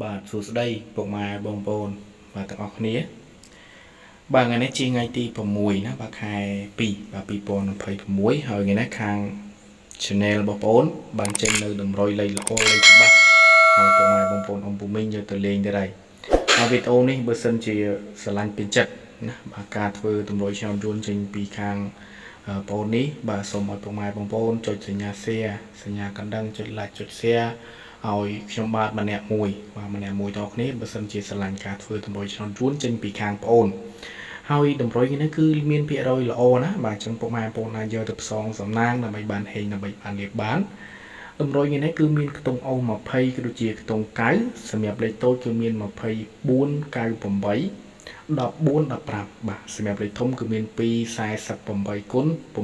បាទសួស្តីពុកម៉ែបងប្អូនបាទទាំងអស់គ្នាបាទថ្ងៃនេះជាថ្ងៃទី6ណាបាទខែ2បាទ2026ហើយថ្ងៃនេះខាង channel បងប្អូនបានចេញនៅតម្រុយលេខល្អលេខច្បាស់ហើយពុកម៉ែបងប្អូនអំពូមីងយកទៅលេងទៅដែរហើយវីដេអូនេះបើសិនជាស្រឡាញ់ពេញចិត្តណាបាទការធ្វើតម្រុយឆ្នាំយួនចេញពីខាងបងប្អូននេះបាទសូមឲ្យពុកម៉ែបងប្អូនចុចសញ្ញា share សញ្ញាកណ្ដឹងចុច like ចុច share ឲ្យខ្ញុំបាទម្នាក់មួយតគ្នាបើសិនជាស្រឡាញ់ការធ្វើតម្រុយឆ្នាំយួនចេញពីខាងបងប្អូនហើយតម្រុយនេះគឺមានភាគរយល្អណាបាទអញ្ចឹងពុកម៉ែបងប្អូនអាចយកទៅផ្សងសំណាងដើម្បីបានហេងដើម្បីបានលៀបបានតម្រុយនេះគឺមានខ្ទង់អូ20ក៏ដូចជាខ្ទង់9សម្រាប់លេខតូចគឺមាន24 98 14 15បាទសម្រាប់លេខធំគឺមាន248គុណ9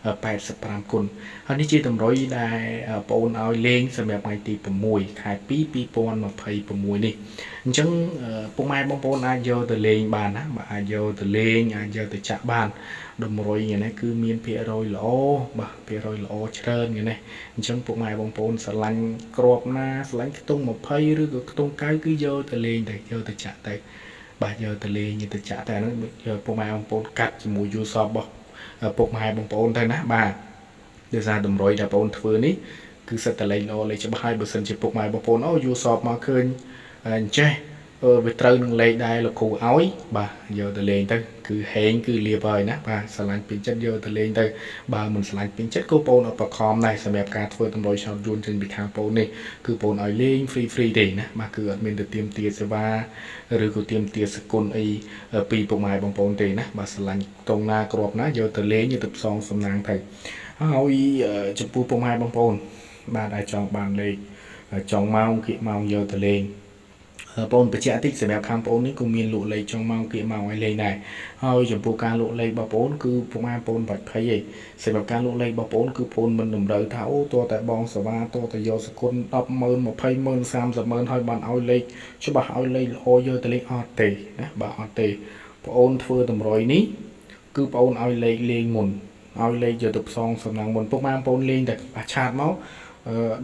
85គុណហើយនេះជាតម្រុយដែលបងអូនឲ្យលេងសម្រាប់ថ្ងៃទី6ខែ2 2026នេះអញ្ចឹងពុកម៉ែបងប្អូនអាចយកទៅលេងបានណាបាទអាចយកទៅលេងអាចយកទៅចាក់បានតម្រុយនេះគឺមានភាគរយល្អបាទភាគរយល្អច្រើននេះអញ្ចឹងពុកម៉ែបងប្អូនស្រឡាញ់ក្របណាស្រឡាញ់ខ្ទង់20ឬក៏ខ្ទង់9គឺយកទៅលេងទៅយកទៅចាក់ទៅបាទយកទៅលេងទៅចាក់តែហ្នឹងពុកម៉ែបងប្អូនកាត់ជាមួយយូសបរបស់ពុកម៉ែបងប្អូនទៅណាបាទដោយសារតម្រុយដែលបងប្អូនធ្វើនេះគឺសិតតែលេងល្អលេងច្បាស់ហើយបើសិនជាពុកម៉ែបងប្អូនអូយូសបមកឃើញអញ្ចេះវាត្រូវនឹងលេខដែលលោកគ្រូឲ្យបាទយកទៅលេងទៅគឺហេងគឺលៀបហើយណាបាទស្រឡាញ់ពេញចិត្តយកទៅលេងទៅបើមិនស្រឡាញ់ពេញចិត្តក៏បងប្អូនអត់ប្រខំដែរសម្រាប់ការធ្វើតម្រុយឆ្នាំយួនចេញពីខាងបងប្អូននេះគឺបងប្អូនឲ្យលេង free ទេណាបាទគឺអត់មានទៅទាមទារសេវាឬក៏ទាមទារសគុណអីពីពុកម៉ែបងប្អូនទេណាបាទស្រឡាញ់តងណាក្របណាយកទៅលេងយកទៅផ្សងសំណាងទៅហើយចំពោះពុកម៉ែបងប្អូនបាទអាចចង់បានលេខចង់ម៉ោងគៀកម៉ោងយកទៅលេងបងបញ្ជាក់តិចសម្រាប់ខាងបងនេះក៏មានលក់លេខចង់ម៉ោងគៀកម៉ោងឲ្យលេងដែរហើយចំពោះការលក់លេខបងប្អូនគឺពុកម៉ែបងប្អូនបាច់ភ័យទេសម្រាប់ការលក់លេខបងប្អូនគឺបងមិនតម្រូវថាអូតើតែបងសវ៉ាតើតែយកសគុណ100000 200000 300000ហើយបានឲ្យលេខច្បាស់ឲ្យលេខល្អយកទៅលេងអត់ទេណាបាទអត់ទេបងប្អូនធ្វើតម្រុយនេះគឺបងប្អូនឲ្យលេខលេងមុនឲ្យលេខយកទៅផ្សងសំណាងមុនពុកម៉ែបងប្អូនលេងតែឆាតមក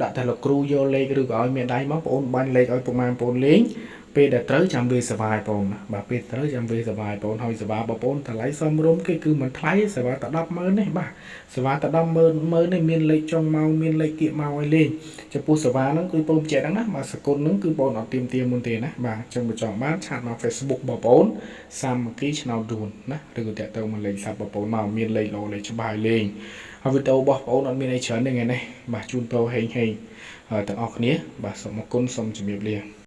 ដាក់តែលោកគ្រូយកលេខឬក៏ឲ្យមេដៃមកបងប្អូនបាញ់លេខឲ្យពុកម៉ែបងប្អូនលេងពេលដែលត្រូវចាំវាសบายបងណាបាទពេលត្រូវចាំវាសบายបងហើយសេវាបងប្អូនតម្លៃសមរម្យគេគឺមិនថ្លៃសេវាតែ100000នេះបាទសេវាតែ100000នេះមានលេខចុងម៉ោងមានលេខគៀកម៉ោងឲ្យលេងចំពោះសេវាហ្នឹងគឺបងបញ្ជាក់ហ្នឹងណាបាទសកុនហ្នឹងគឺបងអត់ទៀមទាមុនទេណាបាទចឹងបើចង់បានឆាតមក Facebook បងប្អូនសាមគ្គីឆ្នោតយួនណាឬក៏តាក់ទងមកលេខសាប់បងប្អូនមកមានលេខល្អលេខច្បាស់ឲ្យលេងហើយវីដេអូរបស់បងប្អូនអត់មានអីច្រើនទេថ្ងៃនេះបាទជូនពរហេងទាំងអស់គ្នាបាទសូមអរគុណសូមជម្រាបលា